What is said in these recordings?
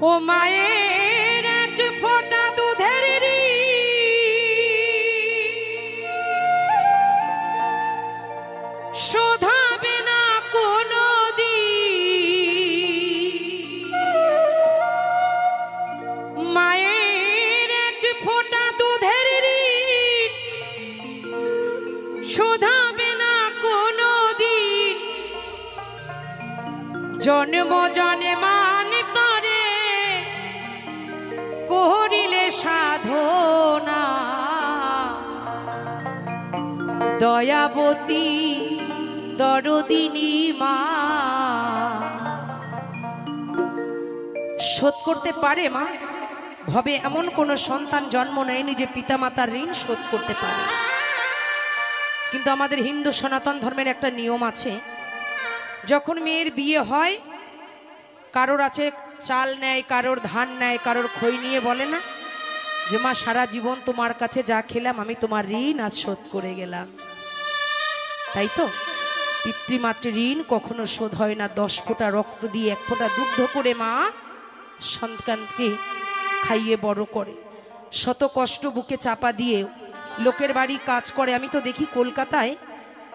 ও মায়ের এক ফোঁটা দুধের শোধাবে না কোনো দিন, মায়ের এক ফোঁটা দুধের শোধাবে না কোনো দিন, জন্ম জন্মান তরে করিলে সাধনা, দয়াবতী দরদিনী মা। শোধ করতে পারে মা? ভবে এমন কোন সন্তান জন্ম নেয়নি যে পিতামাতার ঋণ শোধ করতে পারে। কিন্তু আমাদের হিন্দু সনাতন ধর্মের একটা নিয়ম আছে, যখন মেয়ের বিয়ে হয় কারোর আছে চাল নেয়, কারোর ধান নেয়, কারোর খই নিয়ে বলে না যে মা সারা জীবন তোমার কাছে যা খেলাম আমি তোমার ঋণ আজ শোধ করে গেলাম। তাই তো পিতৃমাতৃ ঋণ কখনো শোধ হয় না। 10 ফোঁটা রক্ত দিয়ে 1 ফোঁটা দুগ্ধ করে মা সন্তানকে খাইয়ে বড় করে, শত কষ্ট বুকে চাপা দিয়ে লোকের বাড়ি কাজ করে। আমি তো দেখি কলকাতায়,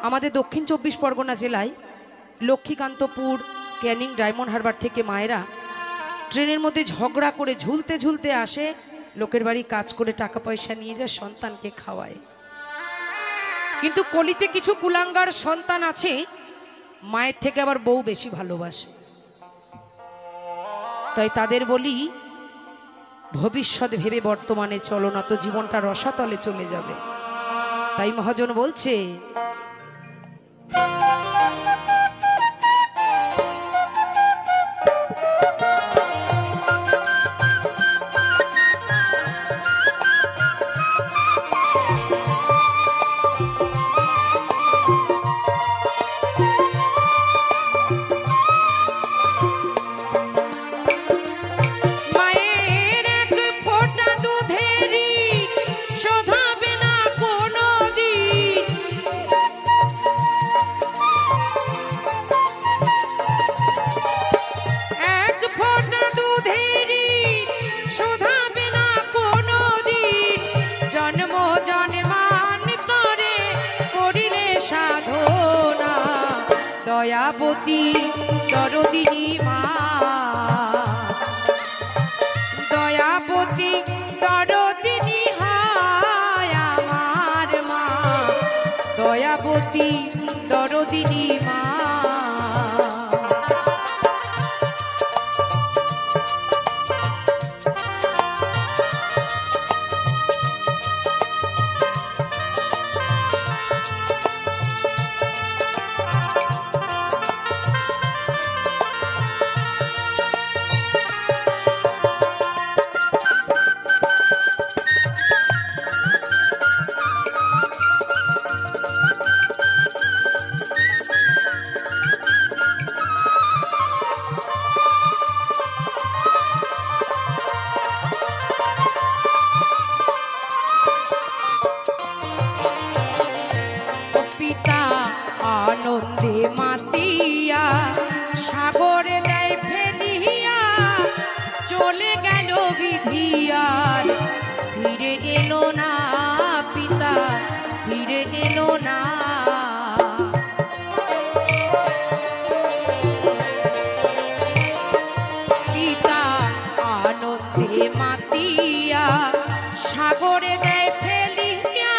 আমাদের দক্ষিণ 24 পরগনা জেলায় লক্ষ্মীকান্তপুর, ক্যানিং, ডায়মন্ড হারবার থেকে মায়েরা ট্রেনের মধ্যে ঝগড়া করে ঝুলতে ঝুলতে আসে, লোকের বাড়ি কাজ করে টাকা পয়সা নিয়ে যায়, সন্তানকে খাওয়ায়। কিন্তু কলিতে কিছু কুলাঙ্গার সন্তান আছে মায়ের থেকে আবার বউ বেশি ভালোবাসে। তাই তাদের বলি ভবিষ্যৎ ভেবে বর্তমানে চলো, না তো জীবনটা রসাতলে চলে যাবে। তাই মহাজন বলছে দয়াবতী দরদিনী মা, দয়াবতী দরদিনী হায় আমার মা, দয়াবতী দরদিনী মা। আনন্দে মাতিয়া সাগরে দেয় ফেলিয়া, চলে গেল বিধিয়ার ফিরে এলো না পিতা, ফিরে এলো না। পিতা আনন্দে মাতিয়া সাগরে দেয় ফেলিয়া,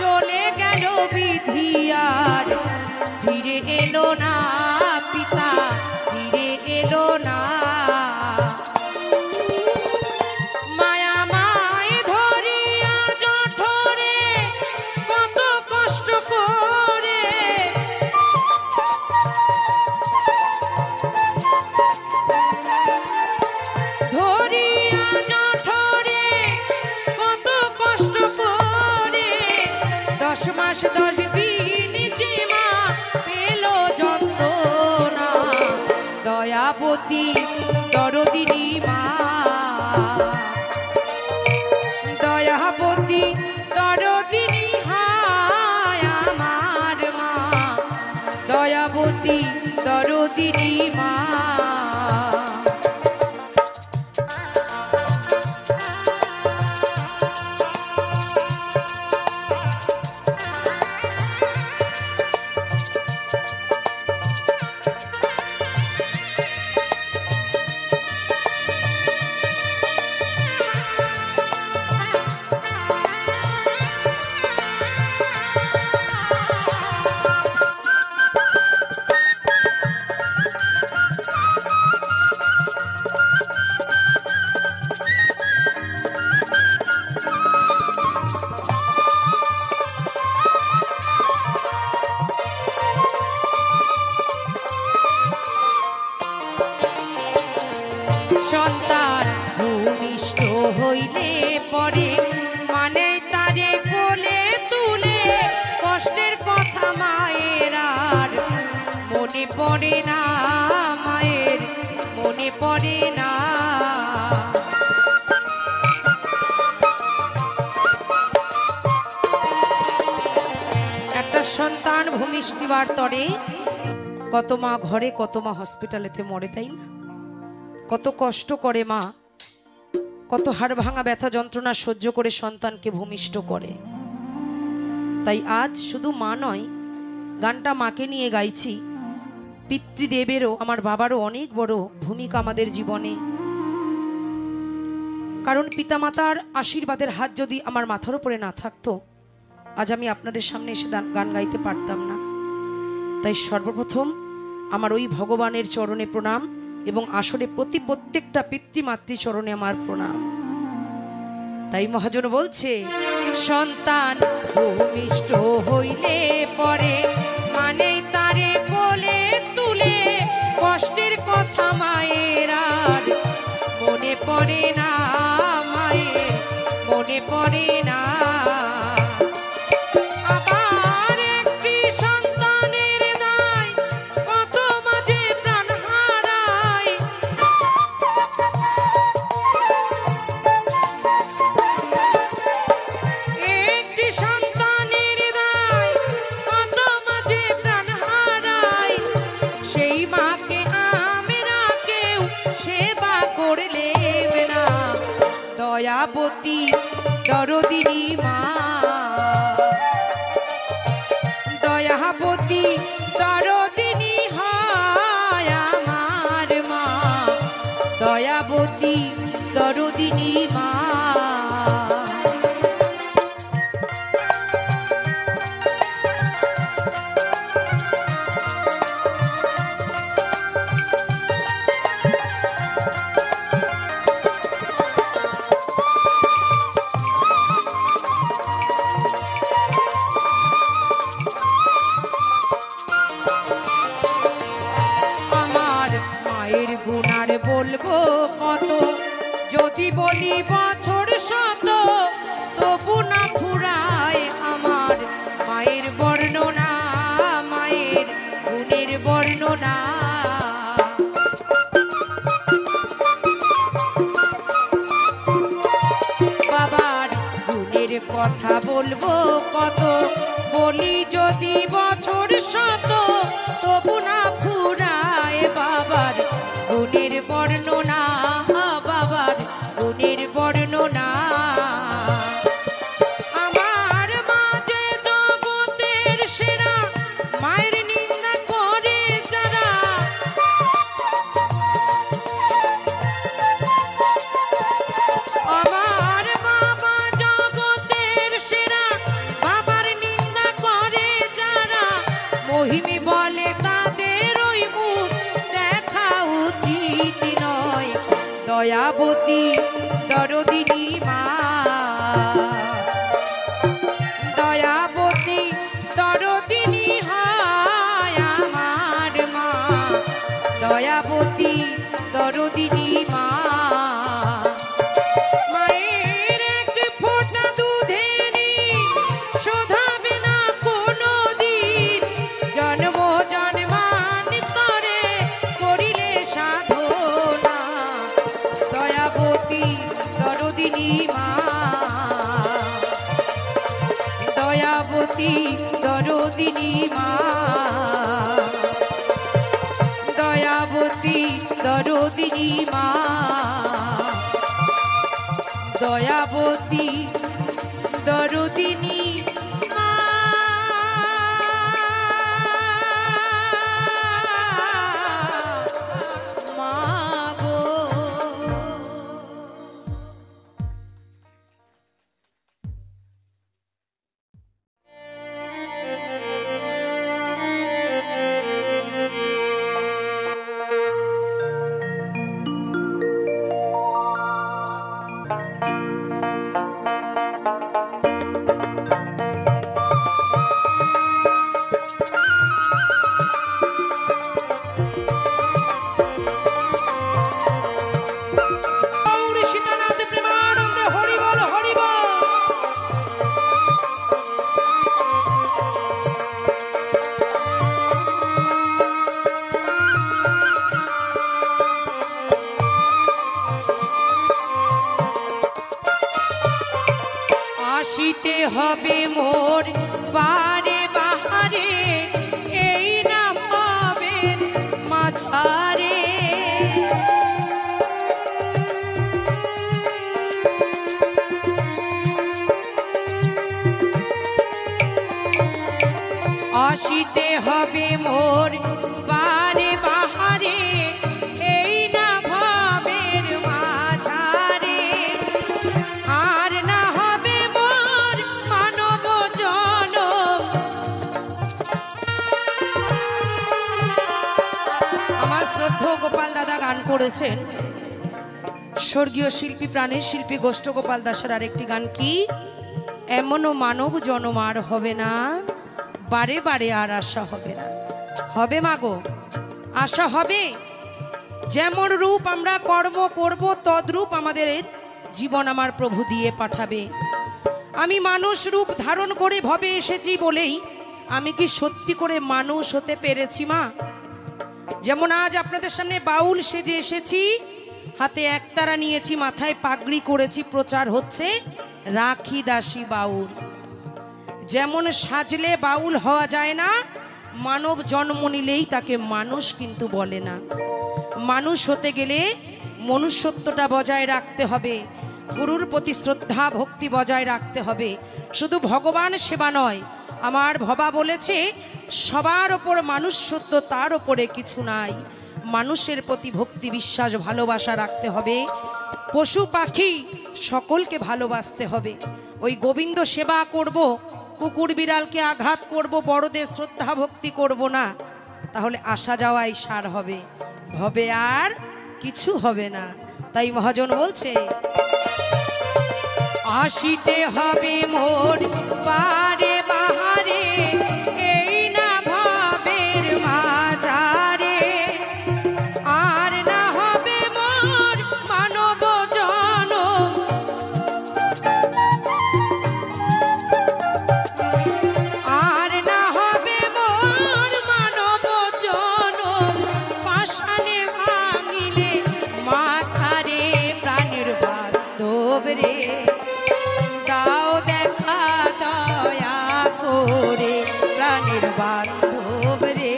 চলে গেল বিধিয়ার ফিরে এলো না পিতা, ফিরে এলো না। মায়া মায় ধরিয়া জঠরে কত কষ্ট করে, ধরিয়া জঠরে কত কষ্ট করে, 10 মাস 10 দিন যে মা পেল যন্ত্রণা, দয়াবতী দরদিনী মা, দয়াবতী দরদিনী হায় আমার মা, দয়াবতী দরদিনী মা। সন্তান ভূমিষ্ঠ হইলে পরে মানে তারে কোলে তুলে কষ্টের কথা মায়ের আর মনে পড়ে না, মায়ের মনে পড়ে না। একটা সন্তান ভূমিষ্ঠিবার তরে কত মা ঘরে, কত মা হসপিটালেতে মরে, তাই না? কত কষ্ট করে মা, কত হাড় ভাঙা ব্যথা যন্ত্রণা সহ্য করে সন্তানকে ভূমিষ্ঠ করে। তাই আজ শুধু মা নয়, গানটা মাকে নিয়ে গাইছি। পিতৃদেবেরও, আমার বাবারও অনেক বড় ভূমিকা আমাদের জীবনে। কারণ পিতামাতার আশীর্বাদের হাত যদি আমার মাথার উপরে না থাকতো, আজ আমি আপনাদের সামনে এসে গান গাইতে পারতাম না। তাই সর্বপ্রথম আমার ওই ভগবানের চরণে প্রণাম, এবং আসলে প্রত্যেকটা পিতৃমাতৃ চরণে আমার প্রণাম। তাই মহাজন বলছে, সন্তান ভূমিষ্ঠ হইলে পরে মানে তারে কোলে তুলে কষ্টের কথা মায়ের আর মনে পড়ে না, মায়ের মনে পড়ে না। দয়াবতী দরদিনী মা, দয়াবতী দরদিনী হয় আমার মা, দয়াবতী দরদিনী মা। বলবো কত, যদি বলি বছর শত, তবু না ফুরায় আমার মায়ের বর্ণনা, মায়ের গুণের বর্ণনা। বাবার গুণের কথা বলবো কত, বলি যদি বছর শত, তবু না ফুরায় বাবার গুণের বর্ণনা, বাবার গুণের বর্ণনা। আমার মাঝে জগতের সেরা, মায়ের নিন্দা করে যারা, আমার বাবা জগতের সেরা, বাবার নিন্দা করে যারা, মহিমী বলে তাদের ওই মুখ দেখা উচিত নয়। দয়াবতী দরদিনী মা, দয়াবতী দরদিনী হয় আমার মা, দয়াবতী দরদিনী মা। মায়ের এক ফোঁটা দুধেরই শোধাবে না কোনো দিন, জন্ম জন্মান্তরে করিলে সাধনা। দয়াবতী দরদিনী মা, দয়াবতী দরদিনী মা, দয়াবতী দরদিনী মা, দয়াবতী দরদিনী মা। হবে মোর বারে বাহারে এই না ভাবের মাঝারে। আসিতে হবে মোর বারে বাহারে এই না ভাবের মাঝারে। আর না হবে মোর মানব জনম। আমার শ্রদ্ধেয় গোপাল দাদা গান করেছেন, স্বর্গীয় শিল্পী প্রাণের শিল্পী গোষ্ঠ গোপাল দাসের আরেকটি গান, কি এমনও মানব জনম আর হবে না, বারে বারে আর আশা হবে না। হবে মাগো, আশা হবে। যেমন রূপ আমরা কর্ম করব তদ্রূপ আমাদের জীবন আমার প্রভু দিয়ে পাঠাবে। আমি মানুষ রূপ ধারণ করে ভবে এসেছি বলেই আমি কি সত্যি করে মানুষ হতে পেরেছি মা? যেমন আজ আপনাদের সামনে বাউল সেজে এসেছি, হাতে একতারা নিয়েছি, মাথায় পাগড়ি করেছি, প্রচার হচ্ছে রাখি দাসী বাউল। যেমন সাজলে বাউল হওয়া যায় না, মানব জন্ম নিলেই তাকে মানুষ কিন্তু বলে না। মানুষ হতে গেলে মনুষ্যত্বটা বজায় রাখতে হবে, গুরুর প্রতি শ্রদ্ধা ভক্তি বজায় রাখতে হবে। শুধু ভগবান সেবা নয়, আমার ভবা বলেছে সবার ওপর মানুষ্যত্ব, তার ওপরে কিছু নাই। মানুষের প্রতি ভক্তি বিশ্বাস ভালোবাসা রাখতে হবে, পশু পাখি সকলকে ভালোবাসতে হবে। ওই গোবিন্দ সেবা করব, কুকুর বিড়ালকে আঘাত করব, বড়দের শ্রদ্ধা ভক্তি করব না, তাহলে আসা যাওয়াই সার হবে, ভবে আর কিছু হবে না। তাই মহাজন বলছে আসিতে হবে মোর বারে বাহারে এই না ভাবের মাঝারে। আর না হবে মোর মানব জনম। আর না হবে মোর মানব জনম। পাষাণে ভাঙিলে মাথারে প্রাণের বান্ধব রে। দাও দেখা দয়া করে প্রাণের বান্ধব রে।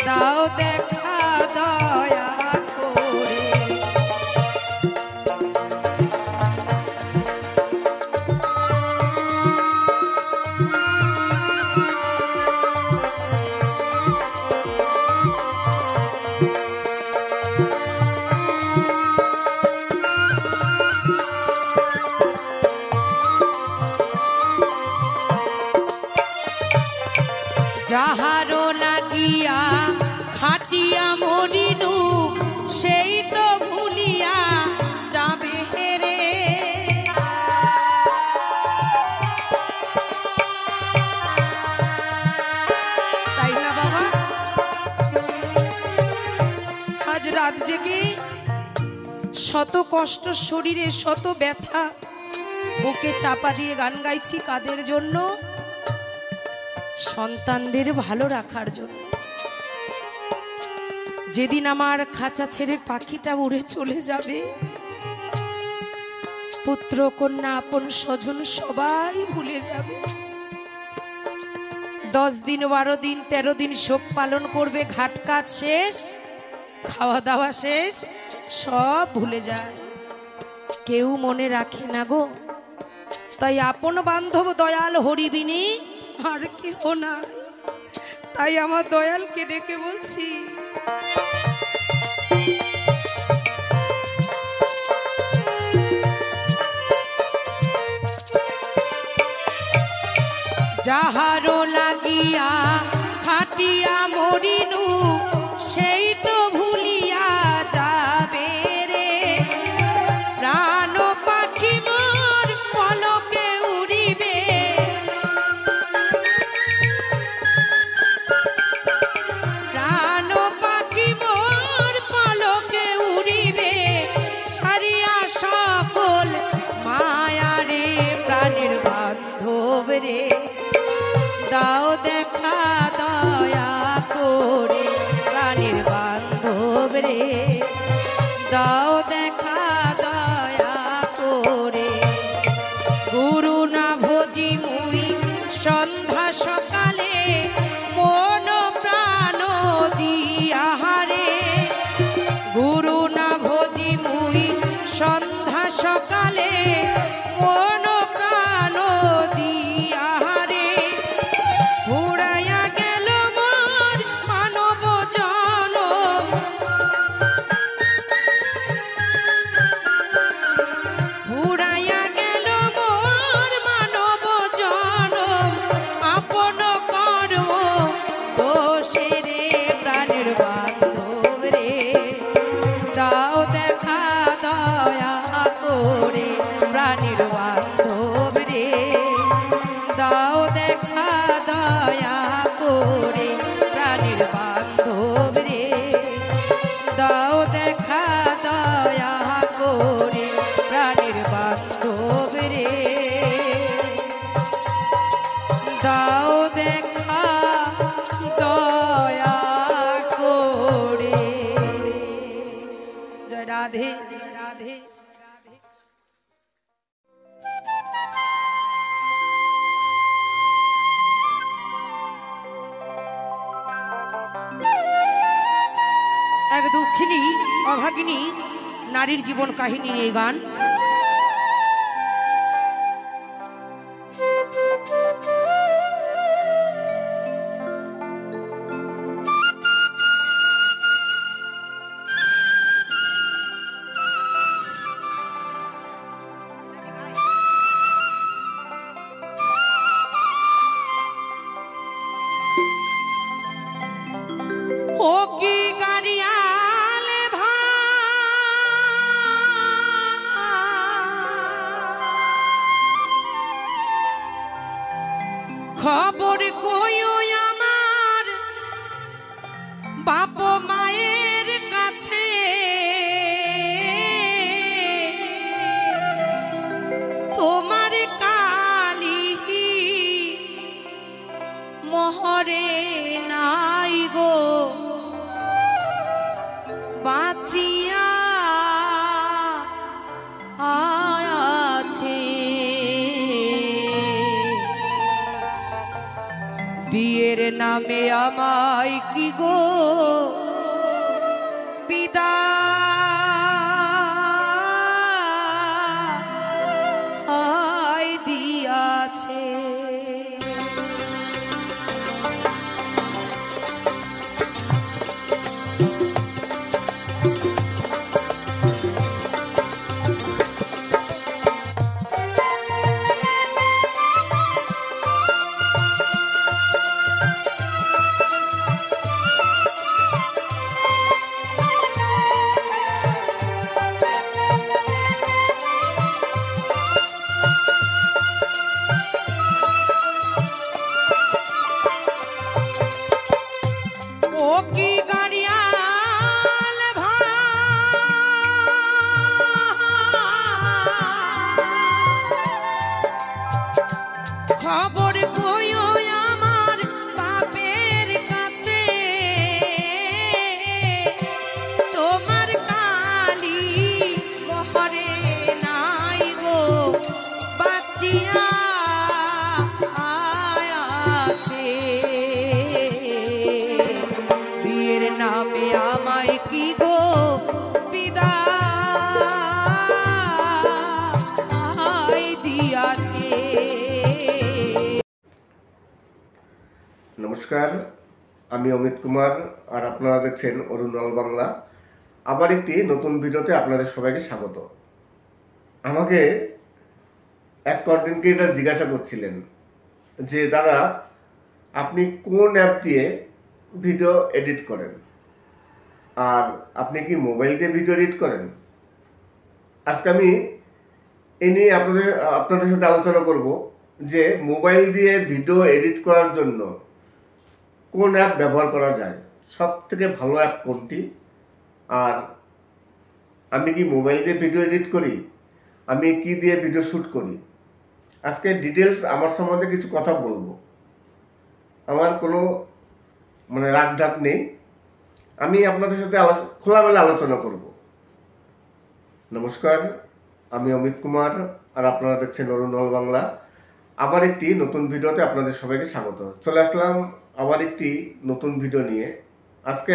দাও দেখা দয়া করে। যাহারো লাগিয়া খাটিয়া মরিনু সেই তো ভুলিয়া যাবে হেরে। তাই না বাবা? আজ রাত জেগে শত কষ্ট শরীরে, শত ব্যথা বুকে চাপা দিয়ে গান গাইছি কাদের জন্য? সন্তানদের ভালো রাখার জন্য। যেদিন আমার খাঁচা ছেড়ে পাখিটা উড়ে চলে যাবে, পুত্র কন্যা আপন স্বজন সবাই ভুলে যাবে। 10 দিন 12 দিন 13 দিন শোক পালন করবে, ঘাট কাজ শেষ, খাওয়া দাওয়া শেষ, সব ভুলে যায়, কেউ মনে রাখে না গো। তাই আপন বান্ধব দয়াল হরিবিনী আর কেহ নাই। তাই আমার দয়ালকে ডেকে বলছি যাহারো লাগিয়া খাটিয়া মরিনু সেই তো ভুলিয়া যাবে রে। প্রাণ পাখি মোর পলকে উড়িবে। প্রাণ পাখি মোর পলকে উড়িবে, ছাড়িয়া সকল মায়া রে। প্রাণের বান্ধব রে, দাও দেখা দয়া করে প্রাণের বান্ধব রে। দাও দেখা দয়া করে। গুরু না দেখা দয়া করে প্রাণের বান্ধব রে, দাও দেখা দয়া করে। জয় রাধে রাধে। এক দুঃখিনী অভাগিনী নারীর জীবন কাহিনী এই গান। ও কি গাড়িয়ালে খবর কইও আমার বাপ মায়ের কাছে, তোমার কালী মোহরে নাই গো বাঁচিয়া আছে। বিয়ের নামে আমায় কি গো বিদায় দিয়াছে। খবর কইও আমার বাপের কাছে, তোমার কালী মোহরে নাই গো বাঁচিয়া আছে। বিয়ের নামে আমায় কি গো বিদায় দিয়াছে। নমস্কার, আমি অমিত কুমার আর আপনারা দেখছেন অরুণাল বাংলা। আবার একটি নতুন ভিডিওতে আপনাদের সবাইকে স্বাগত। আমাকে এক কন্টেন্ট ক্রিয়েটর জিজ্ঞাসা করছিলেন যে দাদা আপনি কোন অ্যাপ দিয়ে ভিডিও এডিট করেন, আর আপনি কি মোবাইল দিয়ে ভিডিও এডিট করেন। আজকে আমি এই নিয়ে আপনাদের সাথে আলোচনা করব যে মোবাইল দিয়ে ভিডিও এডিট করার জন্য কোন অ্যাপ ব্যবহার করা যায়, সব থেকে ভালো অ্যাপ কোনটি, আর আমি কি মোবাইল দিয়ে ভিডিও এডিট করি, আমি কি দিয়ে ভিডিও শ্যুট করি। আজকে ডিটেলস আমার সম্বন্ধে কিছু কথা বলবো। আমার কোনো রাগঢাক নেই, আমি আপনাদের সাথে খোলামেলা আলোচনা করব। নমস্কার, আমি অমিত কুমার আর আপনারা দেখছেন অরুণাল বাংলা। আবার একটি নতুন ভিডিওতে আপনাদের সবাইকে স্বাগত। চলে আসলাম আবার একটি নতুন ভিডিও নিয়ে। আজকে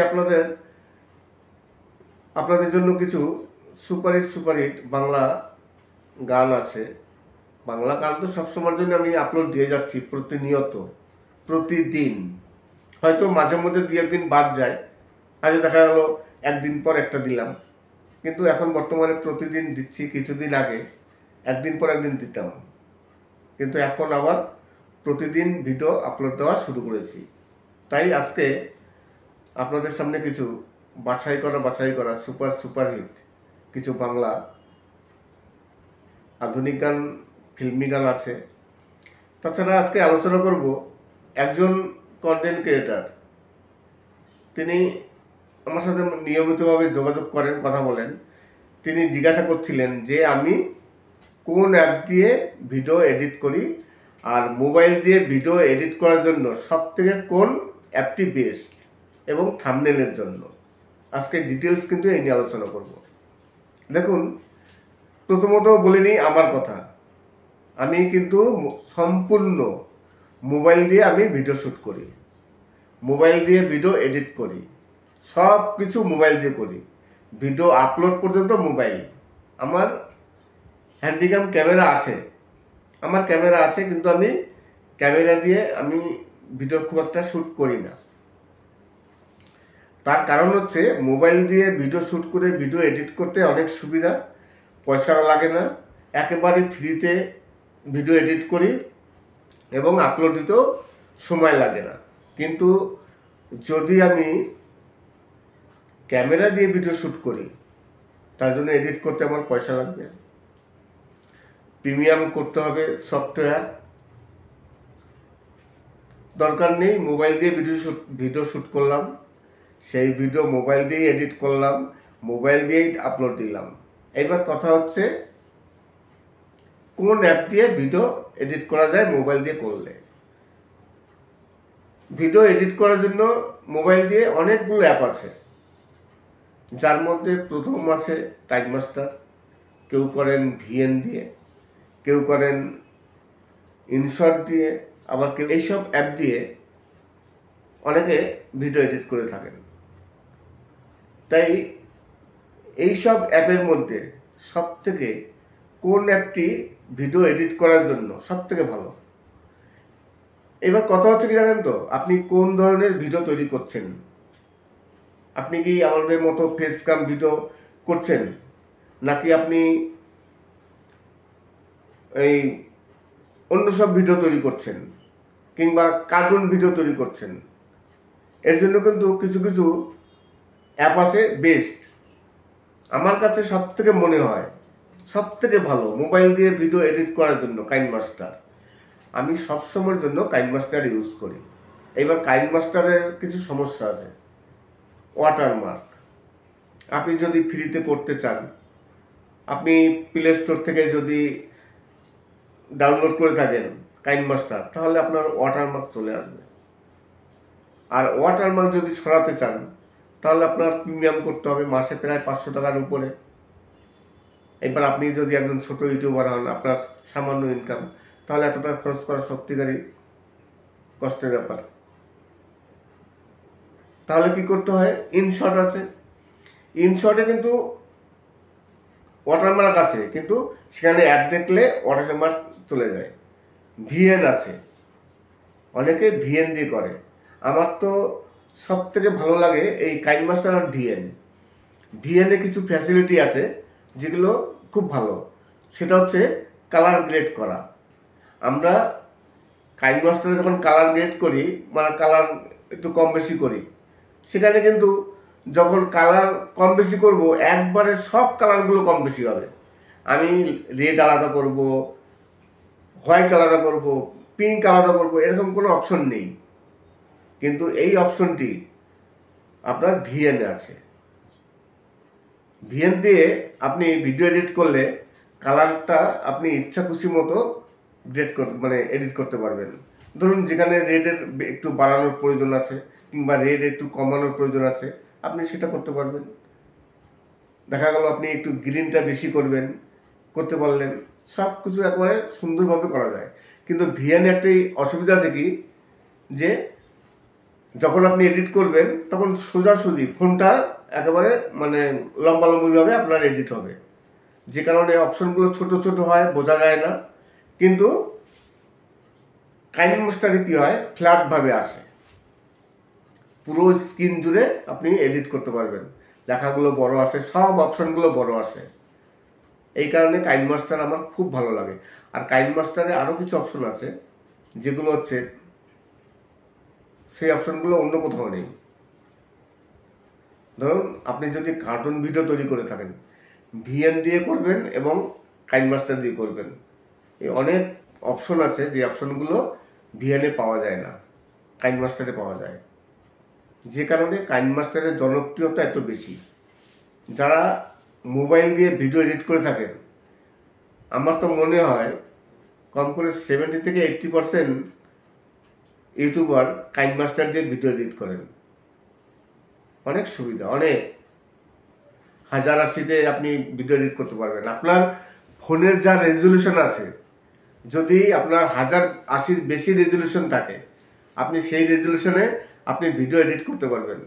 আপনাদের জন্য কিছু সুপারহিট বাংলা গান আছে। বাংলা গান তো সবসময়ের জন্য আমি আপলোড দিয়ে যাচ্ছি প্রতিনিয়ত, প্রতিদিন। হয়তো মাঝে মধ্যে 2-1 দিন বাদ যায়, আজ দেখা গেল একদিন পর একটা দিলাম, কিন্তু এখন বর্তমানে প্রতিদিন দিচ্ছি। কিছুদিন আগে একদিন পর একদিন দিতাম, কিন্তু এখন আবার প্রতিদিন ভিডিও আপলোড দেওয়া শুরু করেছি। তাই আজকে আপনাদের সামনে কিছু বাছাই করা সুপারহিট কিছু বাংলা আধুনিক গান, ফিল্মি গান আছে। তাছাড়া আজকে আলোচনা করব একজন কন্টেন্ট ক্রিয়েটার, তিনি আমার সাথে নিয়মিতভাবে যোগাযোগ করেন, কথা বলেন, তিনি জিজ্ঞাসা করছিলেন যে আমি কোন অ্যাপ দিয়ে ভিডিও এডিট করি আর মোবাইল দিয়ে ভিডিও এডিট করার জন্য সবথেকে কোন অ্যাপটি বেস্ট এবং থাম্বনেলের জন্য। আজকে ডিটেলস কিন্তু এই নিয়ে আলোচনা করব। দেখুন, প্রথমত বলে নিই আমার কথা। আমি কিন্তু সম্পূর্ণ মোবাইল দিয়ে আমি ভিডিও শ্যুট করি, মোবাইল দিয়ে ভিডিও এডিট করি, সব কিছু মোবাইল দিয়ে করি, ভিডিও আপলোড পর্যন্ত মোবাইল। আমার হ্যান্ডিক্যাম ক্যামেরা আছে, আমার ক্যামেরা আছে, কিন্তু আমি ক্যামেরা দিয়ে আমি ভিডিও খুব একটা শ্যুট করি না। তার কারণ হচ্ছে মোবাইল দিয়ে ভিডিও শ্যুট করে ভিডিও এডিট করতে অনেক সুবিধা, পয়সা লাগে না, একেবারে ফ্রিতে ভিডিও এডিট করি এবং আপলোড দিতেও সময় লাগে না। কিন্তু যদি আমি ক্যামেরা দিয়ে ভিডিও শ্যুট করি, তার জন্য এডিট করতে আমার পয়সা লাগবে, প্রিমিয়াম করতে হবে সফটওয়্যার। দরকার নেই, মোবাইল দিয়ে ভিডিও শ্যুট করলাম, সেই ভিডিও মোবাইল দিয়েই এডিট করলাম, মোবাইল দিয়েই আপলোড দিলাম। এইবার কথা হচ্ছে কোন অ্যাপ দিয়ে ভিডিও এডিট করা যায় মোবাইল দিয়ে করলে। ভিডিও এডিট করার জন্য মোবাইল দিয়ে অনেকগুলো অ্যাপ আছে, যার মধ্যে প্রথম আছে কাইনমাস্টার, কেউ করেন ভিএন দিয়ে, কেউ করেন ইনশট দিয়ে, আবার কেউ এইসব অ্যাপ দিয়ে অনেকে ভিডিও এডিট করে থাকেন। তাই এইসব অ্যাপের মধ্যে সবথেকে কোন অ্যাপটি ভিডিও এডিট করার জন্য সবথেকে ভালো। এবার কথা হচ্ছে কি জানেন তো, আপনি কোন ধরনের ভিডিও তৈরি করছেন। আপনি কি আমাদের মতো ফেস ক্যাম ভিডিও করছেন, নাকি আপনি এই অন্য সব ভিডিও তৈরি করছেন, কিংবা কার্টুন ভিডিও তৈরি করছেন। এর জন্য কিন্তু কিছু কিছু অ্যাপ আছে বেস্ট। আমার কাছে সবথেকে মনে হয় সবথেকে ভালো মোবাইল দিয়ে ভিডিও এডিট করার জন্য কাইনমাস্টার। আমি সবসময়ের জন্য কাইনমাস্টার ইউজ করি। এবার কাইনমাস্টারের কিছু সমস্যা আছে। ওয়াটারমার্ক আপনি যদি ফ্রিতে করতে চান, আপনি প্লে স্টোর থেকে যদি ডাউনলোড করে থাকেন কাইনমাস্টার, তাহলে আপনার ওয়াটারমার্ক চলে আসবে। আর ওয়াটারমার্ক যদি সরাতে চান, তাহলে আপনার প্রিমিয়াম করতে হবে, মাসে প্রায় 500 টাকার উপরে। এবার আপনি যদি একজন ছোট ইউটিউবার হন, আপনার সামান্য ইনকাম, তাহলে এত টাকা খরচ করা সত্যিকারই কষ্টের ব্যাপার। তাহলে কি করতে হয়, ইনশট আছে, ইনশটে কিন্তু ওয়াটারমার্ক আছে, কিন্তু সেখানে অ্যাড দেখলে ওয়াটারমার্ক চলে যায়। ভিএন আছে, অনেকে ভিএন দিয়ে করে। আমার তো সব থেকে ভালো লাগে এই কাইনমাস্টার আর ভিএন। ভিএনে কিছু ফ্যাসিলিটি আছে যেগুলো খুব ভালো, সেটা হচ্ছে কালার গ্রেড করা। আমরা কাইনমাস্টারে যখন কালার গ্রেড করি, মানে কালার একটু কম বেশি করি, সেখানে কিন্তু যখন কালার কম বেশি করব, একবারে সব কালারগুলো কম বেশি হবে। আমি রেড আলাদা করব, হোয়াইট আলাদা করব, পিঙ্ক আলাদা করব, এরকম কোনো অপশন নেই। কিন্তু এই অপশনটি আপনার ভিএনে আছে। ভিএন দিয়ে আপনি ভিডিও এডিট করলে কালারটা আপনি ইচ্ছা খুশি মতো গ্রেড করতে মানে এডিট করতে পারবেন। ধরুন যেখানে রেডের একটু বাড়ানোর প্রয়োজন আছে, কিংবা রেড একটু কমানোর প্রয়োজন আছে, আপনি সেটা করতে পারবেন। দেখা গেল আপনি একটু গ্রিনটা বেশি করতে পারলেন, সব কিছু একবারে সুন্দরভাবে করা যায়। কিন্তু ভিএনে একটি অসুবিধা আছে কি, যে যখন আপনি এডিট করবেন তখন সোজাসুজি ফোনটা একেবারে মানে লম্বালম্বিভাবে আপনার এডিট হবে, যে কারণে অপশনগুলো ছোট ছোট হয়, বোঝা যায় না। কিন্তু কাইনমাস্টারে কী হয়, ফ্ল্যাটভাবে আসে, পুরো স্ক্রিন জুড়ে আপনি এডিট করতে পারবেন, লেখাগুলো বড় আসে, সব অপশনগুলো বড় আসে। এই কারণে কাইনমাস্টার আমার খুব ভালো লাগে। আর কাইনমাস্টারে আরও কিছু অপশন আছে যেগুলো হচ্ছে সেই অপশনগুলো অন্য কোথাও নেই। ধরুন আপনি যদি কার্টুন ভিডিও তৈরি করে থাকেন, ভিএন দিয়ে করবেন এবং কাইনমাস্টার দিয়ে করবেন, এই অনেক অপশন আছে যে অপশনগুলো ভিএনে পাওয়া যায় না, কাইনমাস্টারে পাওয়া যায়। যে কারণে কাইনমাস্টারের জনপ্রিয়তা এত বেশি। যারা মোবাইল দিয়ে ভিডিও এডিট করে থাকেন, আমার তো মনে হয় কম করে 70 থেকে 80% ইউটিউবার কাইনমাস্টার দিয়ে ভিডিও এডিট করেন। অনেক সুবিধা, অনেক হাজার আশিতে আপনি ভিডিও এডিট করতে পারবেন। আপনার ফোনের যা রেজলিউশন আছে, যদি আপনার 1080 বেশি রেজলিউশন থাকে, আপনি সেই রেজলিউশনে আপনি ভিডিও এডিট করতে পারবেন,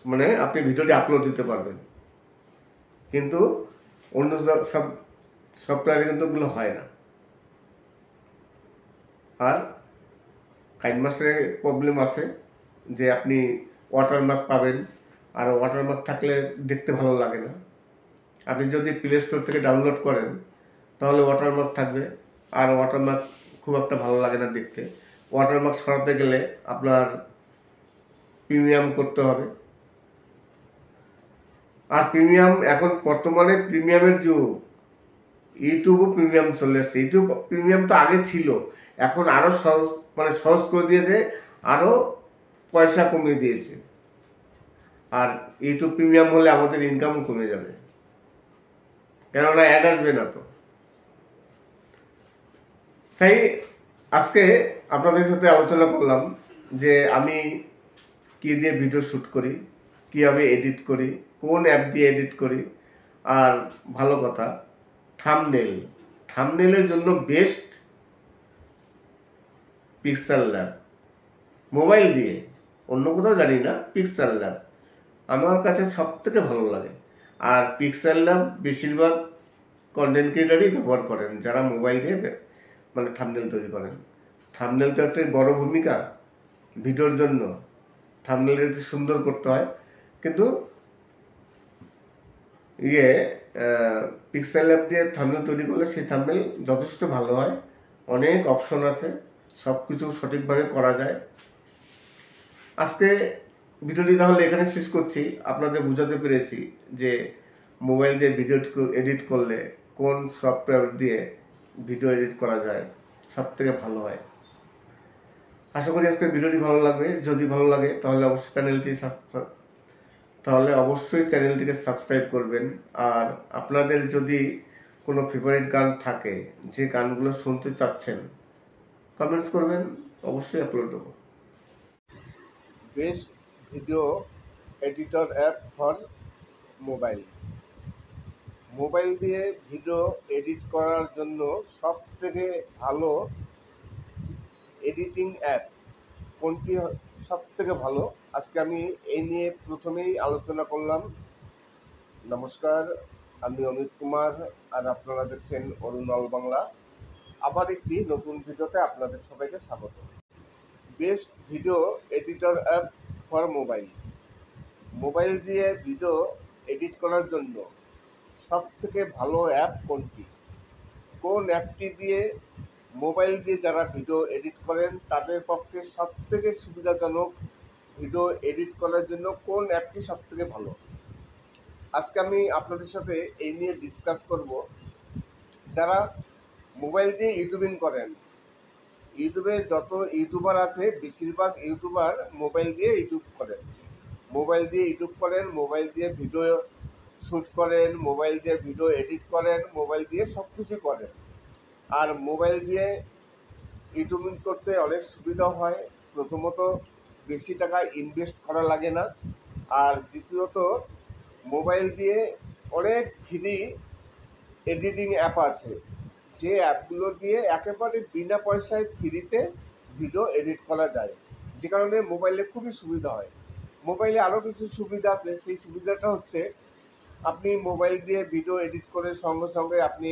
মানে আপনি ভিডিওটি আপলোড দিতে পারবেন। কিন্তু অন্য সব সফটওয়্যারে কিন্তু ওগুলো হয় না। আর কাইনমাস্টারে প্রবলেম আছে যে আপনি ওয়াটারমার্ক পাবেন, আর ওয়াটারমার্ক থাকলে দেখতে ভালো লাগে না। আপনি যদি প্লে স্টোর থেকে ডাউনলোড করেন তাহলে ওয়াটারমার্ক থাকবে, আর ওয়াটারমার্ক খুব একটা ভালো লাগে না দেখতে। ওয়াটারমার্ক সরাতে গেলে আপনার প্রিমিয়াম করতে হবে। আর প্রিমিয়াম এখন বর্তমানে প্রিমিয়ামের যুগ, ইউটিউবও প্রিমিয়াম চলে এসছে। ইউটিউব প্রিমিয়াম তো আগে ছিল, এখন আরও সহজ, মানে সহজ করে দিয়েছে, আরও পয়সা কমিয়ে দিয়েছে। আর ইউটিউব প্রিমিয়াম হলে আমাদের ইনকামও কমে যাবে, কেননা অ্যাড আসবে না তো। তাই আজকে আপনাদের সাথে আলোচনা করলাম যে আমি কী দিয়ে ভিডিও শ্যুট করি, কীভাবে এডিট করি, কোন অ্যাপ দিয়ে এডিট করি। আর ভালো কথা, থাম্বনেলের জন্য বেস্ট পিক্সেল ল্যাব। মোবাইল দিয়ে, অন্য কোথাও জানি না, পিক্সেল ল্যাব আমার কাছে সব থেকে ভালো লাগে। আর পিক্সেল ল্যাব বেশিরভাগ কন্টেন্ট ক্রিয়েটারই ব্যবহার করেন, যারা মোবাইল দিয়ে মানে থাম্বনেল তৈরি করেন। থাম্বনেল তো একটা বড় ভূমিকা ভিডিওর জন্য, থাম্বনেল সুন্দর করতে হয়। কিন্তু পিক্সেল ল্যাব দিয়ে থাম্বনেল তৈরি করলে সেই থাম্বনেল যথেষ্ট ভালো হয়। অনেক অপশন আছে, সব কিছু সঠিকভাবে করা যায়। আজকে ভিডিওটি তাহলে এখানে শেষ করছি। আপনাদের বোঝাতে পেরেছি যে মোবাইল দিয়ে ভিডিও এডিট করলে কোন সফটওয়্যার দিয়ে ভিডিও এডিট করা যায়, সব থেকে ভালো হয়। আশা করি আজকে ভিডিওটি ভালো লাগবে। যদি ভালো লাগে তাহলে অবশ্যই চ্যানেলটিকে সাবস্ক্রাইব করবেন। আর আপনাদের যদি কোনো ফেভারিট গান থাকে, যে গানগুলো শুনতে চাচ্ছেন, কমেন্টস করবেন, অবশ্যই আপলোড দেবো। Best video editor app for mobile. Mobile দিয়ে ভিডিও এডিট করার জন্য সব থেকে ভালো এডিটিং অ্যাপ কোনটি সব থেকে ভালো, আজকে আমি এই নিয়ে প্রথমেই আলোচনা করলাম। নমস্কার, আমি অমিত কুমার, আর আপনারা দেখছেন অরুণ অল বাংলা। আবার একটি নতুন ভিডিওতে আপনাদের সবাইকে স্বাগত। Best video editor app for mobile. Mobile দিয়ে ভিডিও এডিট করার জন্য সব থেকে ভালো অ্যাপ কোনটি, কোন অ্যাপটি দিয়ে মোবাইল দিয়ে যারা ভিডিও এডিট করেন তাদের পক্ষে সব থেকে সুবিধাজনক ভিডিও এডিট করার জন্য কোন অ্যাপটি সব থেকে ভালো, আজকে আমি আপনাদের সাথে এই নিয়ে ডিসকাস করব। যারা মোবাইল দিয়ে ইউটিউবিং করেন, ইউটিউবে যত ইউটিউবার আছে বেশিরভাগ ইউটিউবার মোবাইল দিয়ে ইউটিউব করেন, মোবাইল দিয়ে ভিডিও শ্যুট করেন, মোবাইল দিয়ে ভিডিও এডিট করেন, মোবাইল দিয়ে সব কিছু করেন। আর মোবাইল দিয়ে ইউটিউবিং করতে অনেক সুবিধা হয়। প্রথমত বেশি টাকা ইনভেস্ট করা লাগে না, আর দ্বিতীয়ত মোবাইল দিয়ে অনেক ফ্রি এডিটিং অ্যাপ আছে, যে অ্যাপগুলো দিয়ে একেবারে বিনা পয়সায় ফ্রিতে ভিডিও এডিট করা যায়, যে কারণে মোবাইলে খুবই সুবিধা হয়। মোবাইলে আরও কিছু সুবিধা আছে, সেই সুবিধাটা হচ্ছে আপনি মোবাইল দিয়ে ভিডিও এডিট করে সঙ্গে সঙ্গে আপনি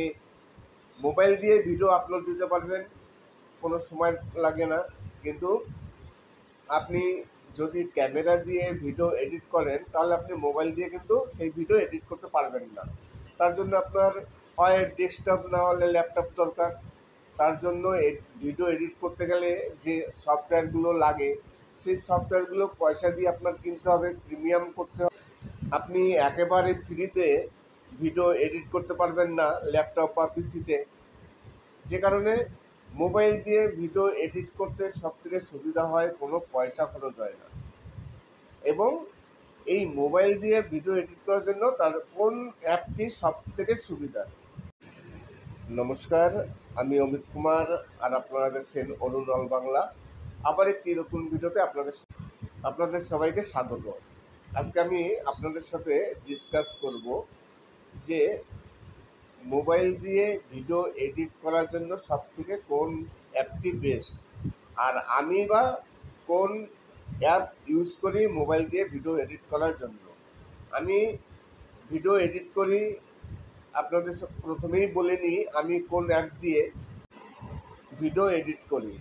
মোবাইল দিয়ে ভিডিও আপলোড দিতে পারবেন, কোনো সময় লাগে না। কিন্তু আপনি যদি ক্যামেরা দিয়ে ভিডিও এডিট করেন তাহলে আপনি মোবাইল দিয়ে কিন্তু সেই ভিডিও এডিট করতে পারবেন না। তার জন্য আপনার হয় ডেস্কটপ না হলে ল্যাপটপ দরকার। তার জন্য ভিডিও এডিট করতে গেলে যে সফটওয়্যারগুলো লাগে সেই সফটওয়্যারগুলো পয়সা দিয়ে আপনার কিনতে হবে, প্রিমিয়াম করতে হবে। আপনি একেবারে ফ্রিতে ভিডিও এডিট করতে পারবেন না ল্যাপটপ বা পিসিতে, যে কারণে মোবাইল দিয়ে ভিডিও এডিট করতে সবথেকে সুবিধা হয়, কোনো পয়সা খরচ হয় না। এবং এই মোবাইল দিয়ে ভিডিও এডিট করার জন্য তার কোন অ্যাপটি সবথেকে সুবিধা? নমস্কার, আমি অমিত কুমার, আর আপনারা দেখছেন অরুণ অল বাংলা। আবার একটি নতুন ভিডিওতে আপনাদের সবাইকে স্বাগত। আজকে আমি আপনাদের সাথে ডিসকাস করব যে মোবাইল দিয়ে ভিডিও এডিট করার জন্য সবথেকে কোন অ্যাপটি বেস্ট, আর আমি বা কোন অ্যাপ ইউজ করি মোবাইল দিয়ে ভিডিও এডিট করার জন্য। আমি ভিডিও এডিট করি, আপনাদের প্রথমেই বলে নিই আমি কোন অ্যাপ দিয়ে ভিডিও এডিট করি।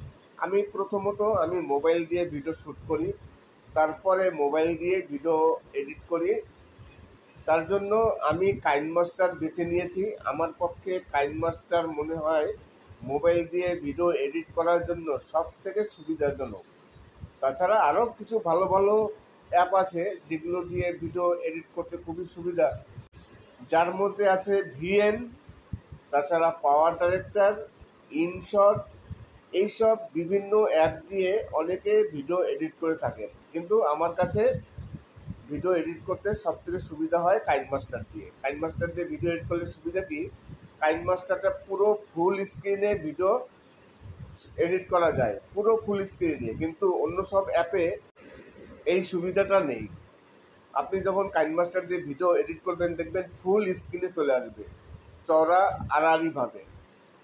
আমি মোবাইল দিয়ে ভিডিও শ্যুট করি, তারপরে মোবাইল দিয়ে ভিডিও এডিট করি। তার জন্য আমি কাইনমাস্টার বেছে নিয়েছি। আমার পক্ষে কাইনমাস্টার মনে হয় মোবাইল দিয়ে ভিডিও এডিট করার জন্য সব থেকে সুবিধাজনক। তাছাড়া আরও কিছু ভালো ভালো অ্যাপ আছে যেগুলো দিয়ে ভিডিও এডিট করতে খুবই সুবিধা, যার মধ্যে আছে ভিএন, তাছাড়া পাওয়ার ডাইরেক্টর, ইনশট। এইসব বিভিন্ন অ্যাপ দিয়ে অনেকে ভিডিও এডিট করে থাকেন, কিন্তু আমার কাছে ভিডিও এডিট করতে সবথেকে সুবিধা হয় কাইনমাস্টার দিয়ে। কাইনমাস্টার দিয়ে ভিডিও এডিট করলে সুবিধা কি, কাইনমাস্টারটা পুরো ফুল স্ক্রিনে ভিডিও এডিট করা যায়, পুরো ফুল স্ক্রিনে, কিন্তু অন্য সব অ্যাপে এই সুবিধাটা নেই। আপনি যখন কাইনমাস্টার দিয়ে ভিডিও এডিট করবেন দেখবেন ফুল স্ক্রিনে চলে আসবে, চওড়া আড়াআড়িভাবে।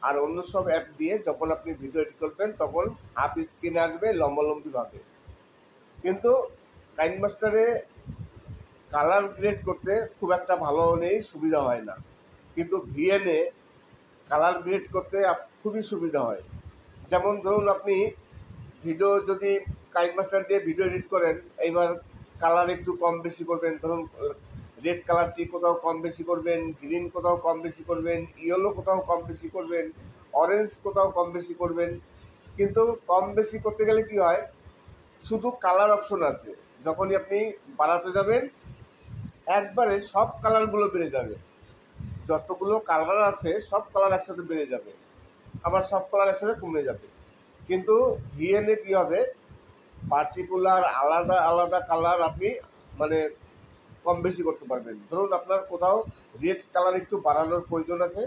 আর অন্য সব অ্যাপ দিয়ে যখন আপনি ভিডিও এডিট করবেন তখন হাফ স্ক্রিনে আসবে, লম্বালম্বিভাবে। কিন্তু কাইনমাস্টারে কালার গ্রেড করতে খুব একটা ভালো নেই, সুবিধা হয় না। কিন্তু ভিএনএ কালার গ্রেড করতে খুবই সুবিধা হয়। যেমন ধরুন আপনি ভিডিও যদি কাইনমাস্টার দিয়ে ভিডিও এডিট করেন, এইবার কালার একটু কম বেশি করবেন, ধরুন রেড কালারটি কোথাও কম বেশি করবেন, গ্রিন কোথাও কম বেশি করবেন, ইয়েলো কোথাও কম বেশি করবেন, অরেঞ্জ কোথাও কম বেশি করবেন। কিন্তু কম বেশি করতে গেলে কি হয়, শুধু কালার অপশন আছে, যখনই আপনি বাড়াতে যাবেন একবারে সব কালারগুলো বেড়ে যাবে, যতগুলো কালার আছে সব কালার একসাথে বেড়ে যাবে, আবার সব কালার একসাথে কমে যাবে। কিন্তু ভিএনএ কী হবে, পার্টিকুলার আলাদা আলাদা কালার আপনি মানে কম বেশি করতে পারবেন। ধরুন আপনার কোথাও রেড কালার একটু বাড়ানোর প্রয়োজন আছে,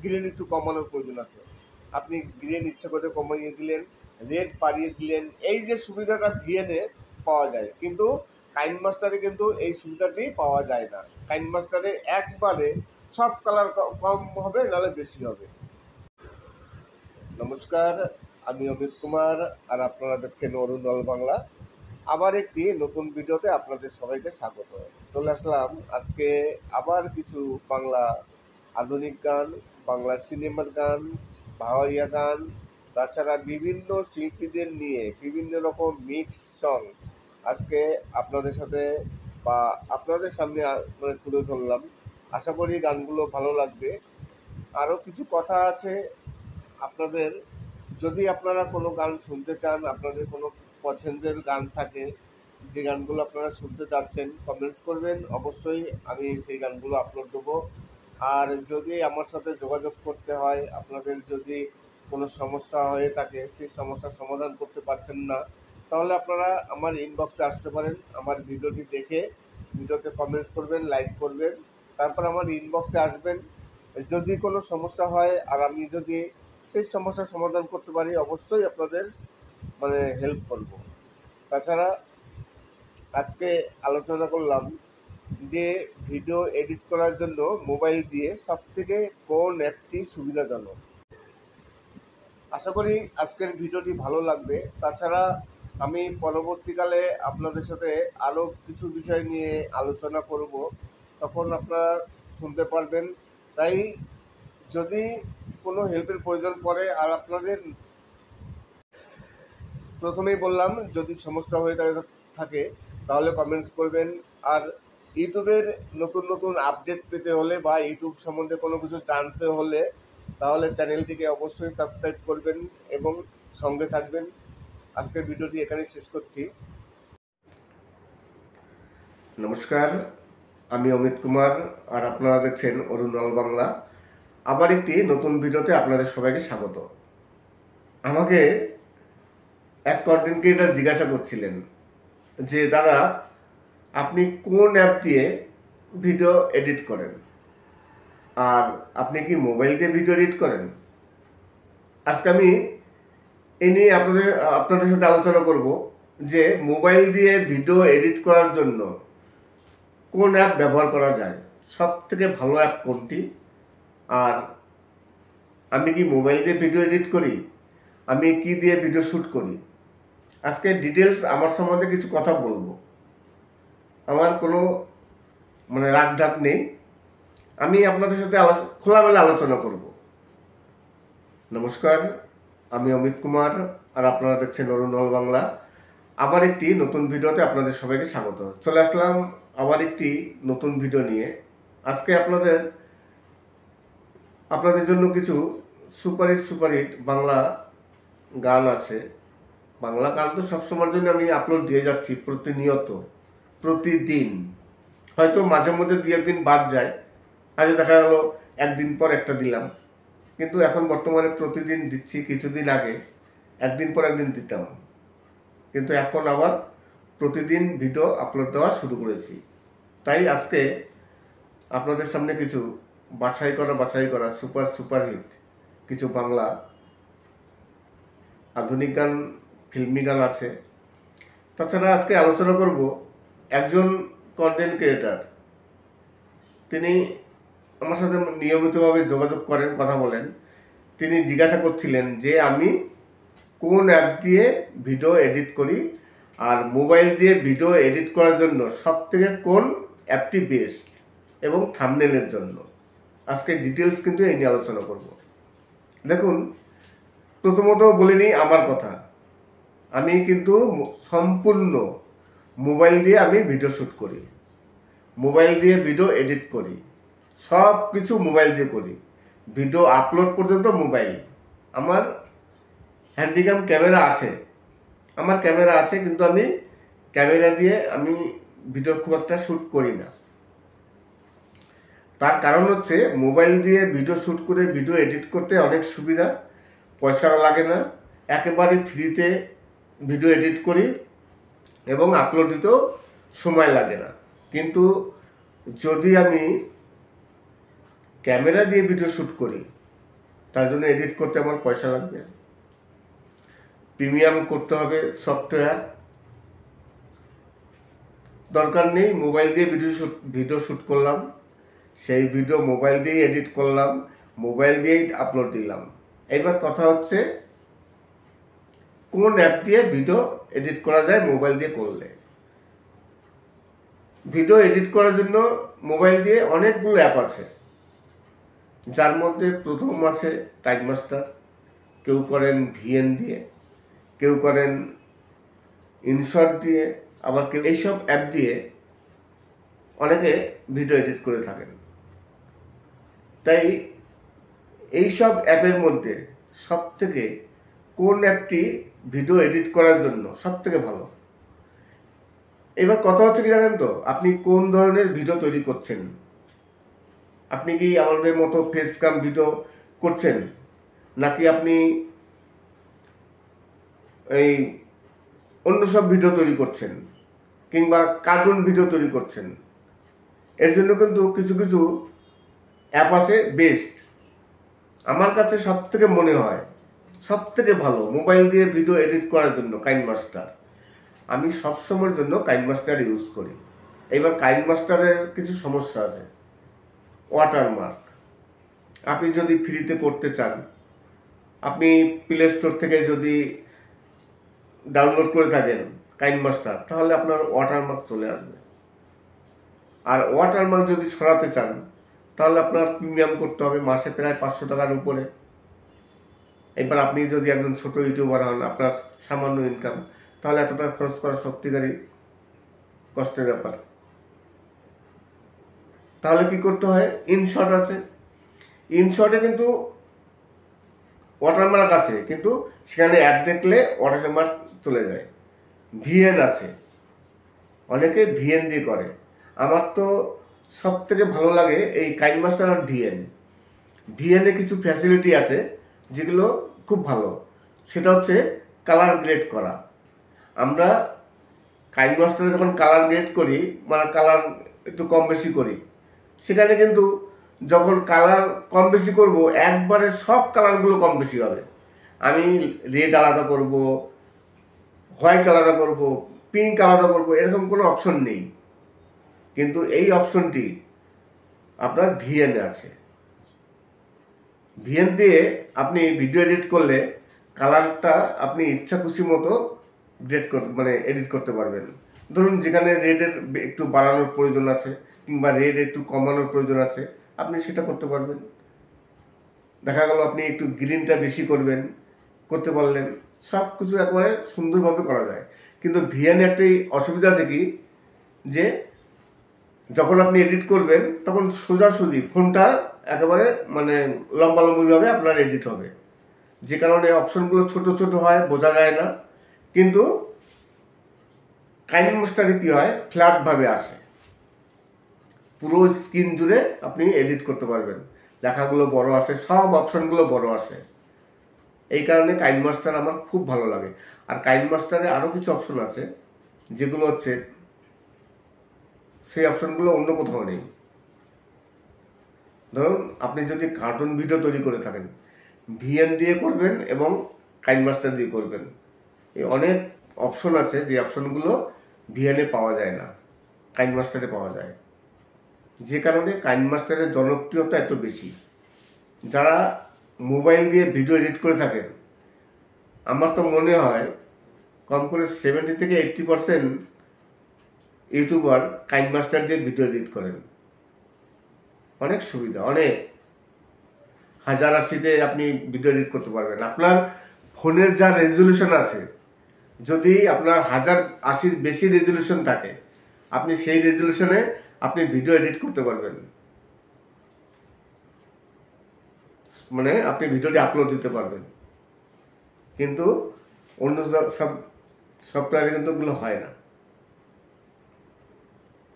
গ্রিন একটু কমানোর প্রয়োজন আছে, আপনি গ্রিন ইচ্ছা করে কমিয়ে দিলেন, রেড বাড়িয়ে দিলেন। এই যে সুবিধাটা ভিএনএ পাওয়া যায়, কিন্তু কাইনমাস্টারে কিন্তু এই সুবিধাটি পাওয়া যায় না। কাইনমাস্টারে একবারে সব কালার কম হবে, নাহলে বেশি হবে। নমস্কার, আমি অমিত কুমার, আর আপনারা দেখছেন অরুণ অল বাংলা। আবার একটি নতুন ভিডিওতে আপনাদের সবাইকে স্বাগত। চলে আসলাম আজকে আবার কিছু বাংলা আধুনিক গান, বাংলা সিনেমার গান, ভাওয়াইয়া গান, তাছাড়া বিভিন্ন শিল্পীদের নিয়ে বিভিন্ন রকম মিক্স সং আজকে আপনাদের সাথে বা আপনাদের সামনে মানে তুলে ধরলাম। আশা করি গানগুলো ভালো লাগবে। আরও কিছু কথা আছে আপনাদের, যদি আপনারা কোনো গান শুনতে চান, আপনাদের কোনো পছন্দের গান থাকে, যে গানগুলো আপনারা শুনতে চাচ্ছেন, কমেন্টস করবেন, অবশ্যই আমি সেই গানগুলো আপলোড দেবো। আর যদি আমার সাথে যোগাযোগ করতে হয়, আপনাদের যদি কোনো সমস্যা হয়ে থাকে, সেই সমস্যার সমাধান করতে পারছেন না, তাহলে আপনারা আমার ইনবক্সে আসতে পারেন। আমার ভিডিওটি দেখে ভিডিওতে কমেন্টস করবেন, লাইক করবেন, তারপর আমার ইনবক্সে আসবেন। যদি কোনো সমস্যা হয় আর আমি যদি সেই সমস্যার সমাধান করতে পারি, অবশ্যই আপনাদের মানে হেল্প করব। তাছাড়া আজকে আলোচনা করলাম যে ভিডিও এডিট করার জন্য মোবাইল দিয়ে সবথেকে কোন অ্যাপটি সুবিধাজনক। আশা করি আজকের ভিডিওটি ভালো লাগবে। তাছাড়া আমি পরবর্তীকালে আপনাদের সাথে আরও কিছু বিষয় নিয়ে আলোচনা করব, তখন আপনারা শুনতে পারবেন। তাই যদি কোনো হেল্পের প্রয়োজন পড়ে, আর আপনাদের প্রথমেই বললাম, যদি সমস্যা হয়ে থাকে তাহলে কমেন্টস করবেন। আর ইউটিউবের নতুন নতুন আপডেট পেতে হলে বা ইউটিউব সম্বন্ধে কোনো কিছু জানতে হলে তাহলে চ্যানেলটিকে অবশ্যই সাবস্ক্রাইব করবেন এবং সঙ্গে থাকবেন। আজকের ভিডিওটি এখানেই শেষ করছি। নমস্কার, আমি অমিত কুমার, আর আপনারা দেখছেন অরুণ অল বাংলা। আবার একটি নতুন ভিডিওতে আপনাদের সবাইকে স্বাগত। আমাকে এক কন্টেন্ট ক্রিয়েটার জিজ্ঞাসা করছিলেন যে দাদা আপনি কোন অ্যাপ দিয়ে ভিডিও এডিট করেন, আর আপনি কি মোবাইল দিয়ে ভিডিও এডিট করেন? আজকে আমি এ নিয়ে আপনাদের সাথে আলোচনা করব যে মোবাইল দিয়ে ভিডিও এডিট করার জন্য কোন অ্যাপ ব্যবহার করা যায়, সব থেকে ভালো অ্যাপ কোনটি, আর আমি কি মোবাইল দিয়ে ভিডিও এডিট করি, আমি কি দিয়ে ভিডিও শ্যুট করি। আজকে ডিটেলস আমার সম্বন্ধে কিছু কথা বলবো। আমার কোনো রাগ ঢাক নেই, আমি আপনাদের সাথে খোলামেলা আলোচনা করব। নমস্কার, আমি অমিত কুমার, আর আপনারা দেখছেন অরুণ বাংলা। আবার একটি নতুন ভিডিওতে আপনাদের সবাইকে স্বাগত। চলে আসলাম আবার একটি নতুন ভিডিও নিয়ে। আজকে আপনাদের জন্য কিছু সুপারহিট বাংলা গান আছে। বাংলা গান তো সবসময়ের জন্য আমি আপলোড দিয়ে যাচ্ছি প্রতিনিয়ত, প্রতিদিন। হয়তো মাঝে মধ্যে 2-1 দিন বাদ যায়, আগে দেখা গেল একদিন পর একটা দিলাম, কিন্তু এখন বর্তমানে প্রতিদিন দিচ্ছি। কিছুদিন আগে একদিন পর একদিন দিতাম, কিন্তু এখন আবার প্রতিদিন ভিডিও আপলোড দেওয়া শুরু করেছি। তাই আজকে আপনাদের সামনে কিছু বাছাই করা সুপারহিট কিছু বাংলা আধুনিক গান, ফিল্মি গান আছে। তাছাড়া আজকে আলোচনা করব একজন কন্টেন্ট ক্রিয়েটার। তিনি আমার সাথে নিয়মিতভাবে যোগাযোগ করেন, কথা বলেন। তিনি জিজ্ঞাসা করছিলেন যে আমি কোন অ্যাপ দিয়ে ভিডিও এডিট করি, আর মোবাইল দিয়ে ভিডিও এডিট করার জন্য সবথেকে কোন অ্যাপটি বেস্ট, এবং থাম্বনেলের জন্য। আজকে ডিটেলস কিন্তু এই নিয়ে আলোচনা করব। দেখুন, প্রথমত বলে নিই আমার কথা। আমি কিন্তু সম্পূর্ণ মোবাইল দিয়ে আমি ভিডিও শ্যুট করি, মোবাইল দিয়ে ভিডিও এডিট করি, সব কিছু মোবাইল দিয়ে করি। ভিডিও আপলোড পর্যন্ত মোবাইল। আমার হ্যান্ডিক্যাম ক্যামেরা আছে, কিন্তু আমি ক্যামেরা দিয়ে আমি ভিডিও খুব একটা শ্যুট করি না। তার কারণ হচ্ছে মোবাইল দিয়ে ভিডিও শ্যুট করে ভিডিও এডিট করতে অনেক সুবিধা, পয়সা লাগে না, একেবারে ফ্রিতে ভিডিও এডিট করি এবং আপলোড দিতেও সময় লাগে না। কিন্তু যদি আমি ক্যামেরা দিয়ে ভিডিও শ্যুট করি, তার জন্য এডিট করতে আমার পয়সা লাগবে, প্রিমিয়াম করতে হবে সফটওয়্যার। দরকার নেই, মোবাইল দিয়ে ভিডিও শ্যুট করলাম, সেই ভিডিও মোবাইল দিয়েই এডিট করলাম, মোবাইল দিয়েই আপলোড দিলাম। এবার কথা হচ্ছে কোন অ্যাপ দিয়ে ভিডিও এডিট করা যায় মোবাইল দিয়ে করলে। ভিডিও এডিট করার জন্য মোবাইল দিয়ে অনেকগুলো অ্যাপ আছে, যার মধ্যে প্রথম আছে কাইনমাস্টার। কেউ করেন ভিএন দিয়ে, কেউ করেন ইনশট দিয়ে, আবার কেউ এইসব অ্যাপ দিয়ে অনেকে ভিডিও এডিট করে থাকেন। তাই এইসব অ্যাপের মধ্যে সবথেকে কোন অ্যাপটি ভিডিও এডিট করার জন্য সবথেকে ভালো। এবার কথা হচ্ছে কি জানেন তো, আপনি কোন ধরনের ভিডিও তৈরি করছেন। আপনি কি আমাদের মতো ফেস ক্যাম ভিডিও করছেন, নাকি আপনি এই অন্য সব ভিডিও তৈরি করছেন, কিংবা কার্টুন ভিডিও তৈরি করছেন। এর জন্য কিন্তু কিছু কিছু অ্যাপ আছে বেস্ট। আমার কাছে সবথেকে মনে হয় সবথেকে ভালো মোবাইল দিয়ে ভিডিও এডিট করার জন্য কাইনমাস্টার। আমি সবসময়ের জন্য কাইনমাস্টার ইউজ করি। এবার কাইনমাস্টারের কিছু সমস্যা আছে। ওয়াটারমার্ক আপনি যদি ফ্রিতে করতে চান, আপনি প্লে স্টোর থেকে যদি ডাউনলোড করে থাকেন কাইনমাস্টার, তাহলে আপনার ওয়াটারমার্ক চলে আসবে। আর ওয়াটারমার্ক যদি সরাতে চান, তাহলে আপনার প্রিমিয়াম করতে হবে, মাসে প্রায় 500 টাকার উপরে। এবার আপনি যদি একজন ছোট ইউটিউবার হন, আপনার সামান্য ইনকাম, তাহলে এত টাকা খরচ করা সত্যিকারই কষ্টের ব্যাপার। তাহলে কি করতে হয়? ইনশট আছে। ইনশটে কিন্তু ওয়াটারমার্ক আছে, কিন্তু সেখানে অ্যাড দেখলে ওয়াটারমার্ক চলে যায়। ভিএন আছে, অনেকে ভিএন দিয়ে করে। আমার তো সব থেকে ভালো লাগে এই কাইনমাস্টার আর ভিএনে কিছু ফ্যাসিলিটি আছে যেগুলো খুব ভালো। সেটা হচ্ছে কালার গ্রেড করা। আমরা কাইনমাস্টারে যখন কালার গ্রেড করি, মানে কালার একটু কম বেশি করি, সেখানে কিন্তু যখন কালার কম বেশি করব, একবারে সব কালারগুলো কম বেশি হবে। আমি রেড আলাদা করব, হোয়াইট আলাদা করব, পিঙ্ক আলাদা করব, এরকম কোনো অপশন নেই। কিন্তু এই অপশনটি আপনার ভিএনে আছে। ভিএন দিয়ে আপনি ভিডিও এডিট করলে কালারটা আপনি ইচ্ছা খুশি মতো এডিট করতে পারবেন। ধরুন যেখানে রেডের একটু বাড়ানোর প্রয়োজন আছে কিংবা রেড একটু কমানোর প্রয়োজন আছে, আপনি সেটা করতে পারবেন। দেখা গেল আপনি একটু গ্রিনটা বেশি করতে পারলেন, সব কিছু একবারে সুন্দরভাবে করা যায়। কিন্তু ভিএনে একটি অসুবিধা আছে কি, যে যখন আপনি এডিট করবেন তখন সোজাসুজি ফোনটা একেবারে লম্বালম্বিভাবে আপনার এডিট হবে, যে কারণে অপশনগুলো ছোট ছোট হয়, বোঝা যায় না। কিন্তু কাইনমাস্টারে কি হয়, ফ্ল্যাটভাবে আসে, পুরো স্ক্রিন জুড়ে আপনি এডিট করতে পারবেন। লেখাগুলো বড় আসে, সব অপশনগুলো বড় আসে। এই কারণে কাইনমাস্টার আমার খুব ভালো লাগে। আর কাইনমাস্টারে আরও কিছু অপশন আছে যেগুলো হচ্ছে সেই অপশনগুলো অন্য কোথাও নেই। ধরুন আপনি যদি কার্টুন ভিডিও তৈরি করে থাকেন, ভিএন দিয়ে করবেন এবং কাইনমাস্টার দিয়ে করবেন, এই অনেক অপশন আছে যে অপশনগুলো ভিএনে পাওয়া যায় না, কাইনমাস্টারে পাওয়া যায়। যে কারণে কাইনমাস্টারের জনপ্রিয়তা এত বেশি। যারা মোবাইল দিয়ে ভিডিও এডিট করে থাকেন, আমার তো মনে হয় কম করে 70 থেকে 80% ইউটিউবার কাইনমাস্টার দিয়ে ভিডিও এডিট করেন। অনেক সুবিধা, অনেক 1080-তে আপনি ভিডিও এডিট করতে পারবেন। আপনার ফোনের যা রেজলিউশন আছে, যদি আপনার 1080 বেশি রেজলিউশন থাকে, আপনি সেই রেজলিউশনে আপনি ভিডিও এডিট করতে পারবেন, আপনি ভিডিওটি আপলোড দিতে পারবেন। কিন্তু অন্য সব সফটওয়্যারে কিন্তু ওগুলো হয় না।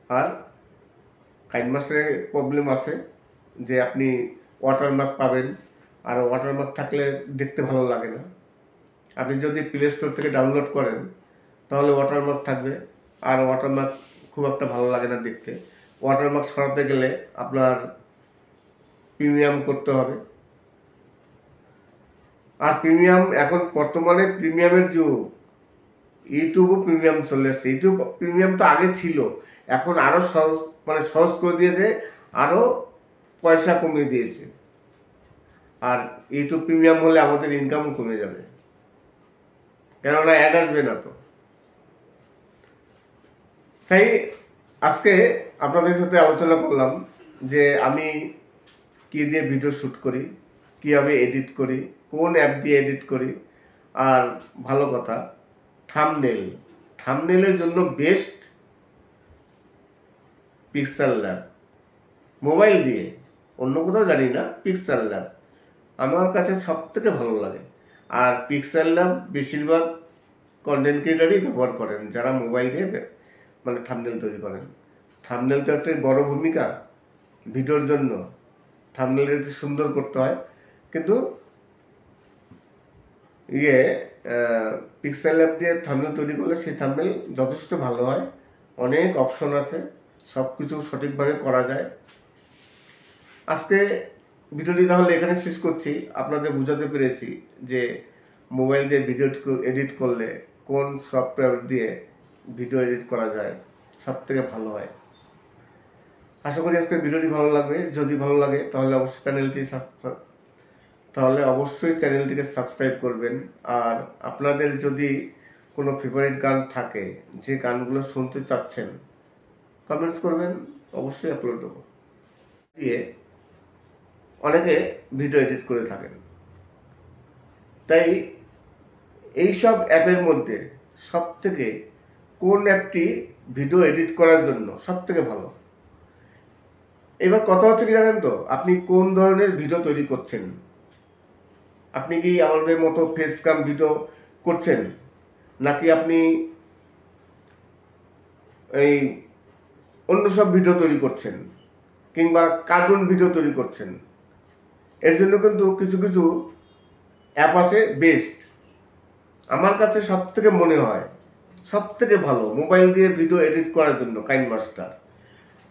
আর কাইনমাস্টারে প্রবলেম আছে যে আপনি ওয়াটারমার্ক পাবেন, আর ওয়াটারমার্ক থাকলে দেখতে ভালো লাগে না। আপনি যদি প্লে স্টোর থেকে ডাউনলোড করেন তাহলে ওয়াটারমার্ক থাকবে, আর ওয়াটারমার্ক খুব একটা ভালো লাগে না দেখতে। ওয়াটারমার্ক সরাতে গেলে আপনার প্রিমিয়াম করতে হবে। আর প্রিমিয়াম, এখন বর্তমানে প্রিমিয়ামের যুগ, ইউটিউবও প্রিমিয়াম চলে এসছে। ইউটিউব প্রিমিয়াম তো আগে ছিল, এখন আরও সহজ সহজ করে দিয়েছে, আরও পয়সা কমিয়ে দিয়েছে। আর ইউটিউব প্রিমিয়াম হলে আমাদের ইনকামও কমে যাবে, কেননা অ্যাড আসবে না তো। তাই আজকে আপনাদের সাথে আলোচনা করলাম যে আমি কী দিয়ে ভিডিও শ্যুট করি, কীভাবে এডিট করি, কোন অ্যাপ দিয়ে এডিট করি। আর ভালো কথা, থাম্বনেলের জন্য বেস্ট পিক্সেল ল্যাব। মোবাইল দিয়ে, অন্য কোথাও জানি না, পিক্সেল ল্যাব আমার কাছে সব থেকে ভালো লাগে। আর পিক্সেল ল্যাব বেশিরভাগ কন্টেন্ট ক্রিয়েটারই ব্যবহার করেন, যারা মোবাইল দিয়ে থাম্বনেল তৈরি করেন। থাম্বনেল তো একটা বড় ভূমিকা ভিডিওর জন্য, থাম্বনেল একটু সুন্দর করতে হয়। কিন্তু পিক্সেল ল্যাব দিয়ে থাম্বনেল তৈরি করলে সেই থাম্বনেল যথেষ্ট ভালো হয়। অনেক অপশন আছে, সব কিছু সঠিকভাবে করা যায়। আজকে ভিডিওটি তাহলে এখানে শেষ করছি। আপনাদের বোঝাতে পেরেছি যে মোবাইল দিয়ে ভিডিও এডিট করলে কোন সফটওয়্যার দিয়ে ভিডিও এডিট করা যায়, সব থেকে ভালো হয়। আশা করি আজকের ভিডিওটি ভালো লাগবে। যদি ভালো লাগে তাহলে অবশ্যই চ্যানেলটিকে সাবস্ক্রাইব করবেন। আর আপনাদের যদি কোনো ফেভারিট গান থাকে, যে গানগুলো শুনতে চাচ্ছেন, কমেন্টস করবেন, অবশ্যই আপলোড দেবো। দিয়ে অনেকে ভিডিও এডিট করে থাকেন, তাই এইসব অ্যাপের মধ্যে সবথেকে কোন অ্যাপটি ভিডিও এডিট করার জন্য সবথেকে ভালো? এবার কথা হচ্ছে কি জানেন তো, আপনি কোন ধরনের ভিডিও তৈরি করছেন? আপনি কি আমাদের মতো ফেস কাম ভিডিও করছেন, নাকি আপনি এই অন্য সব ভিডিও তৈরি করছেন, কিংবা কার্টুন ভিডিও তৈরি করছেন? এর জন্য কিন্তু কিছু কিছু অ্যাপ আছে বেস্ট, আমার কাছে সব থেকে মনে হয় সব থেকে ভালো মোবাইল দিয়ে ভিডিও এডিট করার জন্য কাইনমাস্টার।